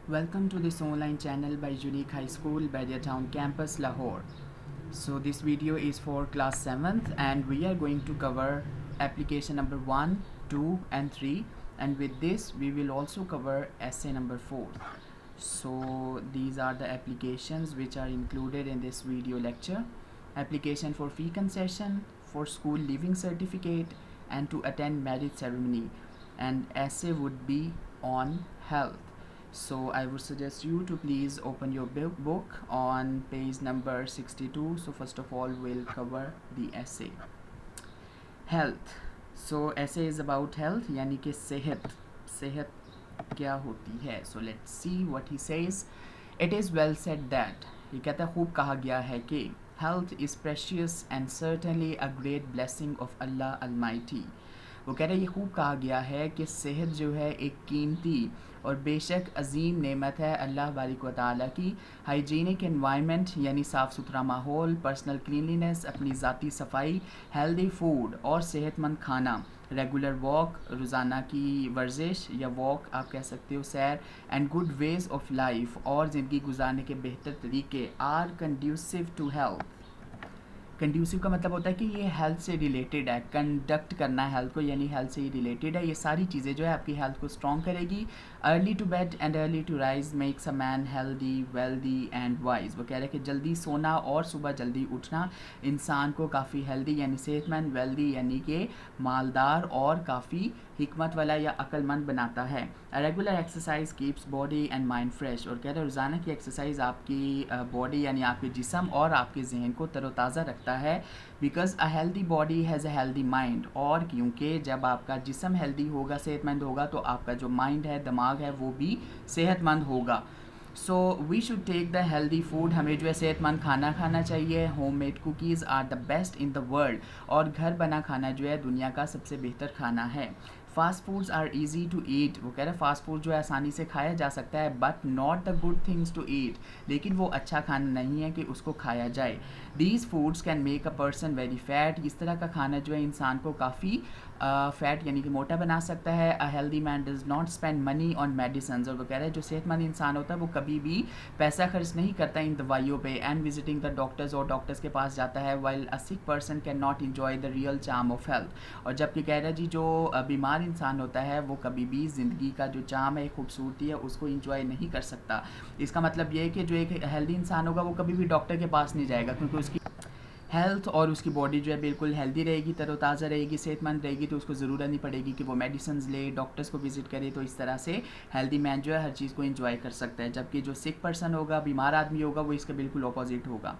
Welcome to this online channel by Unique High School, Badia Town Campus, Lahore. So this video is for class 7th and we are going to cover application number 1, 2 and 3, and with this we will also cover essay number 4. So these are the applications which are included in this video lecture. Application for fee concession, for school leaving certificate, and to attend marriage ceremony, and essay would be on health. So I would suggest you to please open your book on page number 62. So first of all we'll cover the essay. Health. So essay is about health, यानी कि सेहत क्या होती है. So let's see what he says. It is well said that, ये कहता है खूब कहा गया है कि health is precious and certainly a great blessing of Allah Almighty. वो कह रहे हैं ये खूब कहा गया है कि सेहत जो है एक कीमती और बेशक अजीम नेमत है अल्लाह बारिक व ताला की. हाइजीनिक एनवायरनमेंट यानी साफ़ सुथरा माहौल, पर्सनल क्लीनलीनेस अपनी ज़ाती सफाई, हेल्दी फूड और सेहतमंद खाना, रेगुलर वॉक रोज़ाना की वर्जिश या वॉक आप कह सकते हो सैर, and good ways of life और ज़िंदगी गुजारने के बेहतर तरीके are conducive to health. Conducive का मतलब होता है कि ये हेल्थ से रिलेटेड है, कंडक्ट करना है हेल्थ को यानी हेल्थ से ही रिलेटेड है. ये सारी चीज़ें जो है आपकी हेल्थ को स्ट्रॉन्ग करेगी. Early to bed and early to rise makes a man healthy wealthy and wise. वो कह रहे हैं कि जल्दी सोना और सुबह जल्दी उठना इंसान को काफ़ी हेल्दी यानी सेहतमंद, वेल्दी यानी कि मालदार और काफ़ी हिकमत वाला या अक्लमंद बनाता है. Regular exercise keeps body and mind fresh. और कह रहे हैं रोज़ाना की एक्सरसाइज आपकी बॉडी यानी आपके जिस्म और आपके जहन को तरोताज़ा रखता है. Because a healthy body has a healthy mind. और क्योंकि जब आपका जिस्म हेल्दी होगा, सेहतमंद होगा, तो आपका जो माइंड है, दिमाग है, वो भी सेहतमंद होगा. So we should take the healthy food. हमें जो है सेहतमंद खाना खाना चाहिए. Home made cookies are the best in the world. और घर बना खाना जो है दुनिया का सबसे बेहतर खाना है. Fast foods are easy to eat. वो कह रहे हैं फास्ट फूड जो है आसानी से खाया जा सकता है, but not the good things to eat. लेकिन वो अच्छा खाना नहीं है कि उसको खाया जाए. These foods can make a person very fat. इस तरह का खाना जो है इंसान को काफ़ी फैट यानी कि मोटा बना सकता है. A healthy man does not spend money on medicine. और वो कह रहे हैं जो सेहतमंद इंसान होता है वो कभी भी पैसा खर्च नहीं करता इन दवाइयों पे. एंड विजिटिंग द डॉक्टर्स, और डॉक्टर्स के पास जाता है. While a sick person can not enjoy the real charm of health. और जबकि कह रहे हैं जी जो बीमार इंसान होता है वो कभी भी ज़िंदगी का जो चार्म है, खूबसूरती है, उसको इंजॉय नहीं कर सकता. इसका मतलब ये है कि जो एक हेल्दी इंसान होगा वो कभी भी डॉक्टर के पास नहीं जाएगा, क्योंकि उसकी हेल्थ और उसकी बॉडी जो है बिल्कुल हेल्दी रहेगी, तरोताज़ा रहेगी, सेहतमंद रहेगी. तो उसको ज़रूरत नहीं पड़ेगी कि वो मेडिसिन ले, डॉक्टर्स को विजिट करे. तो इस तरह से हेल्दी मैन जो है हर चीज़ को एंजॉय कर सकता है. जबकि जो सिक पर्सन होगा, बीमार आदमी होगा, वो इसके बिल्कुल अपोजिट होगा.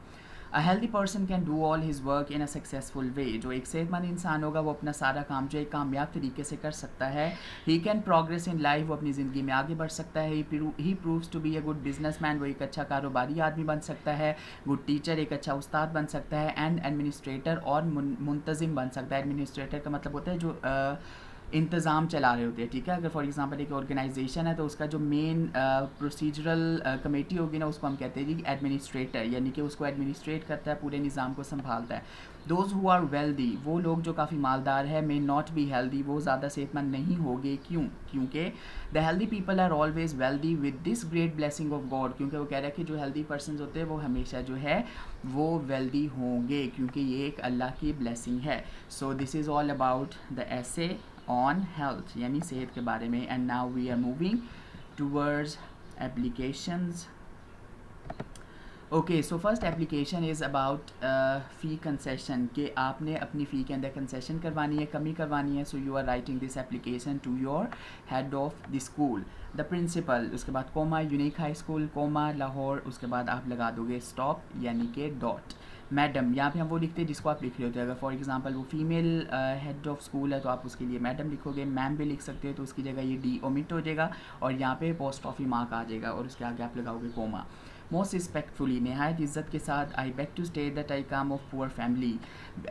A healthy person can do all his work in a successful way. जो एक सेहतमंद इंसान होगा वो अपना सारा काम जो है कामयाब तरीके से कर सकता है. He can progress in life. वो अपनी ज़िंदगी में आगे बढ़ सकता है. He proves to be a good business man. वो एक अच्छा कारोबारी आदमी बन सकता है. गुड टीचर, एक अच्छा उस्ताद बन सकता है. एंड एडमिनिस्ट्रेटर, और मुंतज़िम बन सकता है. एडमिनिस्ट्रेटर का मतलब होता है जो इंतज़ाम चला रहे होते हैं. ठीक है, अगर फॉर एग्जांपल एक ऑर्गेनाइजेशन है तो उसका जो मेन प्रोसीजरल कमेटी होगी ना, उसको हम कहते हैं जी एडमिनिस्ट्रेटर, यानी कि उसको एडमिनिस्ट्रेट करता है, पूरे निज़ाम को संभालता है. दोज हु आर वेल्दी, वो लोग जो काफ़ी मालदार है, मे नॉट बी हेल्दी, वो ज़्यादा सेहतमंद नहीं होंगे. क्योंकि the healthy people are always wealthy with this great blessing of God. क्योंकि वो कह रहा है कि जो हेल्दी पर्सन होते हैं वो हमेशा जो है वो वेल्दी होंगे, क्योंकि ये एक अल्लाह की ब्लेसिंग है. So this is all about the essay on health यानी सेहत के बारे में. And now we are moving towards applications. Okay, so first application is about fee concession, कि आपने अपनी फ़ी के अंदर कंसेशन करवानी है, कमी करवानी है. So you are writing this application to your head of the school, the principal, उसके बाद comma, unique high school comma Lahore, उसके बाद आप लगा दोगे स्टॉप यानी कि डॉट. मैडम, यहाँ पे हम वो लिखते हैं जिसको आप लिख रहे होते हैं. अगर फॉर एग्जांपल वो फीमेल हेड ऑफ स्कूल है तो आप उसके लिए मैडम लिखोगे. मैम भी लिख सकते हो तो उसकी जगह ये डी ओमिट हो जाएगा और यहाँ पे पोस्ट ऑफी मार्क आ जाएगा और उसके आगे आप लगाओगे कोमा. मोस्ट रिस्पेक्टफुली, नहायत इज़्ज़त के साथ, I beg to state that I come of poor family.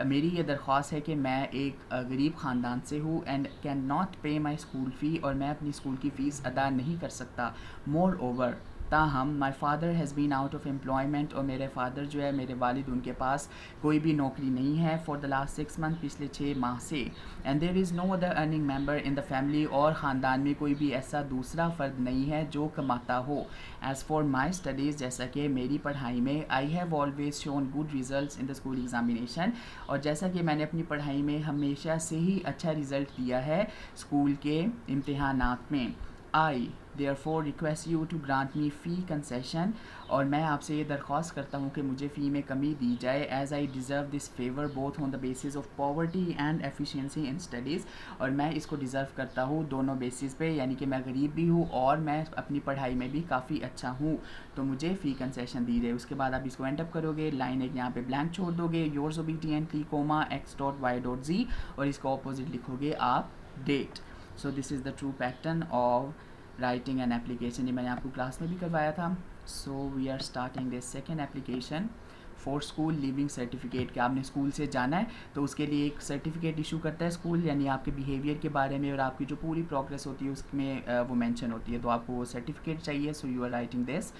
मेरी ये दरख्वास्त है कि मैं एक गरीब ख़ानदान से हूँ. एंड कैन नॉट पे माई स्कूल फ़ी, और मैं अपनी स्कूल की फ़ीस अदा नहीं कर सकता. मोर ओवर, ताहम my father has been out of employment, और मेरे फादर जो है, मेरे वालिद, उनके पास कोई भी नौकरी नहीं है फॉर द लास्ट 6 मंथ, पिछले 6 माह से। And there is no other earning member in the family, और ख़ानदान में कोई भी ऐसा दूसरा फ़र्द नहीं है जो कमाता हो। एज़ फॉर माई स्टडीज़, जैसा कि मेरी पढ़ाई में, I have always shown good results in the school examination, और जैसा कि मैंने अपनी पढ़ाई में हमेशा से ही अच्छा रिज़ल्ट दिया है स्कूल के इम्तिहानात में। आई therefore request you to grant me fee concession, और मैं आपसे ये दरख्वास्त करता हूँ कि मुझे फ़ी में कमी दी जाए, as I deserve this favor both on the basis of poverty and efficiency in studies, और मैं इसको डिज़र्व करता हूँ दोनों बेसिस पे, यानी कि मैं गरीब भी हूँ और मैं अपनी पढ़ाई में भी काफ़ी अच्छा हूँ, तो मुझे फ़ी कंसेशन दी जाए। उसके बाद आप इसको एंड अप करोगे, लाइन एक यहाँ पे ब्लैंक छोड़ दोगे, योर्स ओबीडिएंटली कोमा x.y.z, और इसको ऑपोजिट लिखोगे आप date. So this is the true pattern of writing an application. ये मैंने आपको क्लास में भी करवाया था। So we are starting this second application for school leaving certificate, कि आपने स्कूल से जाना है तो उसके लिए एक सर्टिफिकेट इशू करता है स्कूल, यानी आपके बिहेवियर के बारे में और आपकी जो पूरी प्रोग्रेस होती है उसमें वो मेंशन होती है, तो आपको वो सर्टिफिकेट चाहिए। So you are writing this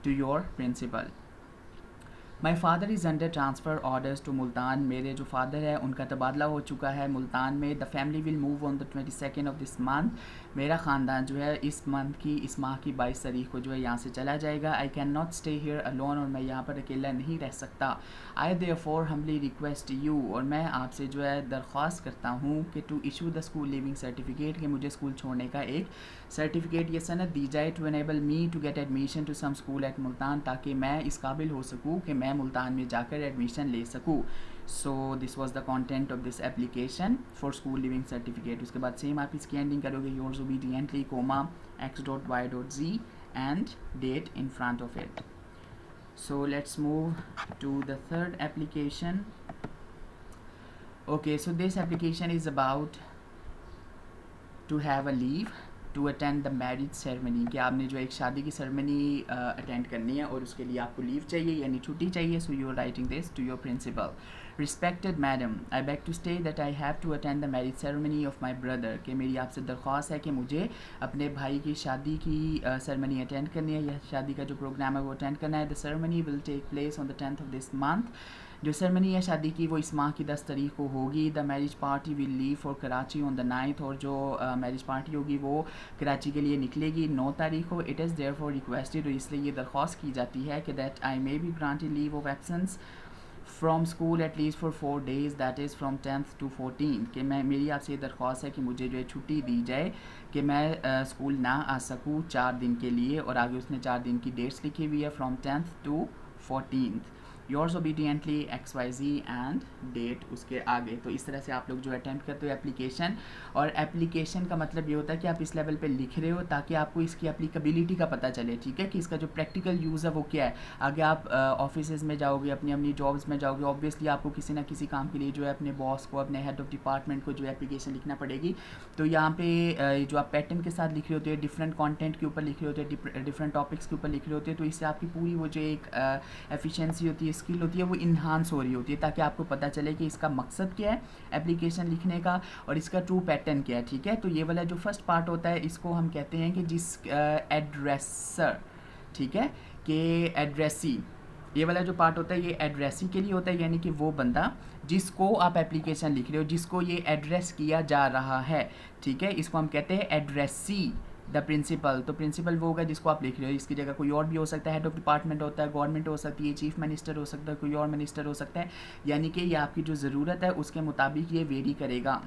to your principal. My father is under transfer orders to Multan, मेरे जो फादर है उनका तबादला हो चुका है मुल्तान में। The family will move on the 22nd of this month, मेरा ख़ानदान जो है इस माह की 22 तारीख को जो है यहाँ से चला जाएगा। I can not stay here alone, और मैं यहाँ पर अकेला नहीं रह सकता। I therefore humbly request you, और मैं आपसे जो है दरख्वास्त करता हूँ कि to issue the school leaving certificate, कि मुझे स्कूल छोड़ने का एक सर्टिफिकेट या सनद दी जाए, to enable me to get admission to some school at Multan, ताकि मैं इस काबिल हो सकूँ कि मैं मुल्तान में जाकर एडमिशन ले सकूँ। So this was the content of this application for school leaving certificate. उसके बाद सेम आप इसकी एंडिंग करोगे, yours obediently comma x.y.z and date in front of it. So let's move to the third application. Okay, so this application is about to have a leave to attend the marriage ceremony, कि आपने जो एक शादी की ceremony attend करनी है और उसके लिए आपको लीव चाहिए यानी छुट्टी चाहिए। So you are writing this to your principal. Respected madam, I beg to state that I have to attend the marriage ceremony of my brother, कि मेरी आपसे दरख्वास्त है कि मुझे अपने भाई की शादी की सेरेमनी अटेंड करनी है, या शादी का जो प्रोग्राम है वो अटेंड करना है। The ceremony will take place on the 10th of this month, जो सेरेमनी है शादी की वो इस माह की 10 तारीख को होगी। The marriage party will leave for Karachi on the 9th, और जो मैरिज पार्टी होगी वो कराची के लिए निकलेगी 9 तारीख को। इट इज़ देयरफॉर रिक्वेस्टेड, और इसलिए ये दरख्वास्त की जाती है कि that I may be granted leave of absence from school at least for 4 days, that is from 10th to 14th, कि मैं मेरी आपसे ये दरख्वास्त है कि मुझे जो है छुट्टी दी जाए कि मैं स्कूल ना आ सकूँ 4 दिन के लिए, और आगे उसने 4 दिन की डेट्स लिखी हुई है from 10th to 14th। Yours obediently XYZ and date उसके आगे। तो इस तरह से आप लोग जो अटेम्प्ट करते हो एप्लीकेशन, और एप्लीकेशन का मतलब ये होता है कि आप इस लेवल पे लिख रहे हो ताकि आपको इसकी एप्लीकेबिलिटी का पता चले, ठीक है, कि इसका जो प्रैक्टिकल यूज़ है वो क्या है। आगे आप ऑफिस में जाओगे, अपनी जॉब्स में जाओगे, ऑब्वियसली आपको किसी ना किसी काम के लिए जो है अपने बॉस को, अपने हेड ऑफ डिपार्टमेंट को जो एप्लीकेशन लिखना पड़ेगी। तो यहाँ पे जो आप पैटर्न के साथ लिख रहे होते हैं, डिफरेंट कॉन्टेंट के ऊपर लिख रहे होते हैं, डिफरेंट टॉपिक्स के ऊपर लिख रहे होते हैं, तो इससे आपकी पूरी वो जो एक एफिशिएंसी होती है, स्किल होती है, वो इन्हांस हो रही होती है, ताकि आपको पता चले कि इसका मकसद क्या है एप्लीकेशन लिखने का और इसका ट्रू पैटर्न क्या है, ठीक है। तो ये वाला जो फर्स्ट पार्ट होता है इसको हम कहते हैं कि जिस एड्रेसर, ठीक है, कि एड्रेसी, ये वाला जो पार्ट होता है ये एड्रेसी के लिए होता है, यानी कि वो बंदा जिसको आप एप्लीकेशन लिख रहे हो, जिसको ये एड्रेस किया जा रहा है, ठीक है, इसको हम कहते हैं एड्रेसी। द प्रिंसिपल, तो प्रिंसिपल वो होगा जिसको आप लिख रहे हो, इसकी जगह कोई और भी हो सकता है, हेड ऑफ डिपार्टमेंट होता है, गवर्नमेंट हो सकती है, चीफ मिनिस्टर हो सकता है, कोई और मिनिस्टर हो सकता है, यानी कि ये आपकी जो ज़रूरत है उसके मुताबिक ये वेरी करेगा।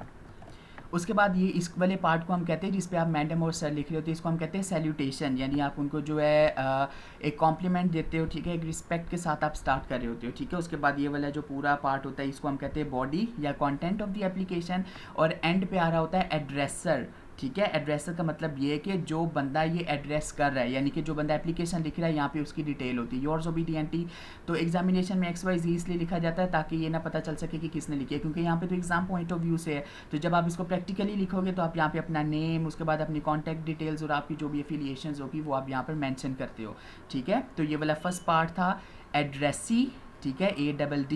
उसके बाद ये इस वाले पार्ट को हम कहते हैं जिस पे आप मैडम और सर लिख रहे होते हैं, इसको हम कहते हैं सैल्यूटेशन, यानी आप उनको जो है एक कॉम्प्लीमेंट देते हो, ठीक है, एक रिस्पेक्ट के साथ आप स्टार्ट कर रहे होते हो, ठीक है। उसके बाद ये वाला जो पूरा पार्ट होता है इसको हम कहते हैं बॉडी या कंटेंट ऑफ द एप्लीकेशन, और एंड पे आ रहा होता है एड्रेसर, ठीक है। एड्रेसर का मतलब ये है कि जो बंदा ये एड्रेस कर रहा है, यानी कि जो बंदा एप्लीकेशन लिख रहा है, यहाँ पे उसकी डिटेल होती है। योर्स ओबीडिएंटली, तो एग्जामिनेशन में XYZ इसलिए लिखा जाता है ताकि ये ना पता चल सके कि किसने लिखी है, क्योंकि यहाँ पे तो एग्जाम पॉइंट ऑफ व्यू से है। तो जब आप इसको प्रैक्टिकली लिखोगे तो आप यहाँ पे अपना नेम, उसके बाद अपनी कॉन्टैक्ट डिटेल्स और आपकी जो भी एफिलिएशन होगी वो आप यहाँ पर मैंशन करते हो, ठीक है। तो ये वाला फर्स्ट पार्ट था एड्रेसी ठीक है, ADDRESSE,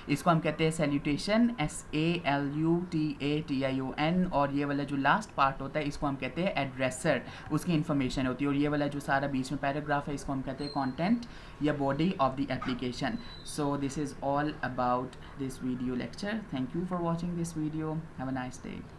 इसको हम कहते हैं सैल्यूटेशन, SALUTATION। और ये वाला जो लास्ट पार्ट होता है इसको हम कहते हैं एड्रेसर, उसकी इन्फॉर्मेशन होती है। और ये वाला जो सारा बीच में पैराग्राफ है इसको हम कहते हैं कंटेंट या body of the application. So this is all about this video lecture. Thank you for watching this video. Have a nice day.